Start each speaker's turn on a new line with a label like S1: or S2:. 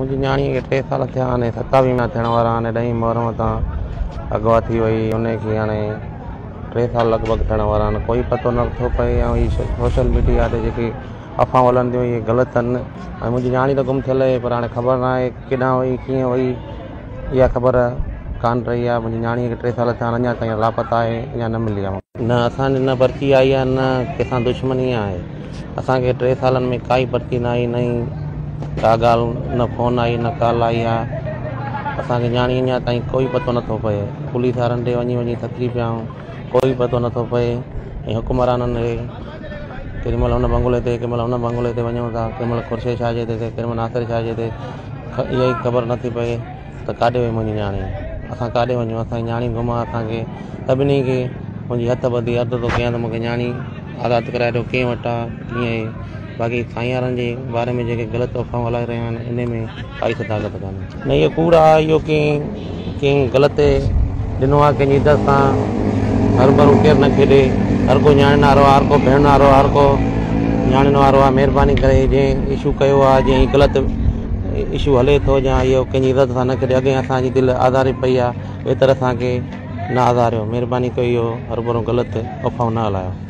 S1: मुझी न्याणी के 3 साल थिया ने 27 महीना थियण वारा ने 10 मुहर्रम तां अगवा थी वई उनखे हाणे 3 साल लगभग थियण वारा ने कोई पतो नथो पए ऐं ही सोशल मीडिया ते जेके अफ़वाह हलंदियूं ये ग़लति आहिनि ऐं मुंहिंजी न्याणी त गुम थियल आहे पर हाणे ख़बर न आहे केॾां वई कीअं वई इहा ख़बर कान रही आहे। मुंहिंजी न्याणीअ खे 3 साल थिया अञा ताईं लापता आहे अञा न मिली आहे। न असांजी न पर्ची आई आहे न कंहिंसां दुश्मनी आहे। असांखे 3 सालनि में काई पर्ची न आई न का ॻाल्हि न फ़ोन आई न कॉल आई आहे। असांखे न्याणी अञा ताईं कोई पतो नथो पए। पुलिस वारनि ॾे वञी वञी थकिजी पिया आहियूं कोई पतो नथो पए ऐं हुकुमराननि खे केॾी महिल हुन बंगले ते केॾी महिल हुन बंगले ते वञूं था केॾी महिल खुर्शे शाह जे ते केॾी महिल नासिर शाह जे ते इहा ई ख़बर नथी पए त काॾे वई मुंहिंजी न्याणी असां काॾे वञूं। असांजी न्याणी गुम आहे। असांखे सभिनी खे मुंहिंजी हथ ॿधी अर्ज़ु थो कयां त मूंखे न्याणी आज़ादु कराए ॾियो कंहिं वटि आहे कीअं आहे। बाक़ी साईं वारनि जे बारे में जेके ग़लति अफ़वाहूं हलाए रहिया आहिनि इन में काई सदाकत कान्हे। न इहो कूड़ आहे इहो कंहिं ग़लति ॾिनो आहे कंहिंजी इज़त सां हर भरू केरु न खेॾे हर को न्याणीनि वारो आहे हर को भेण वारो आहे हर को न्याणीनि वारो आहे। महिरबानी करे जंहिं इशू कयो आहे जंहिं ग़लति इशू हले थो या इहो कंहिंजी इज़त सां न खेॾे अॻे असांजी दिलि आज़ारी पई आहे ॿिए तरह असांखे न आज़ारियो। महिरबानी कयो इहो हर भरू ग़लति अफ़वाहूं न हलायो।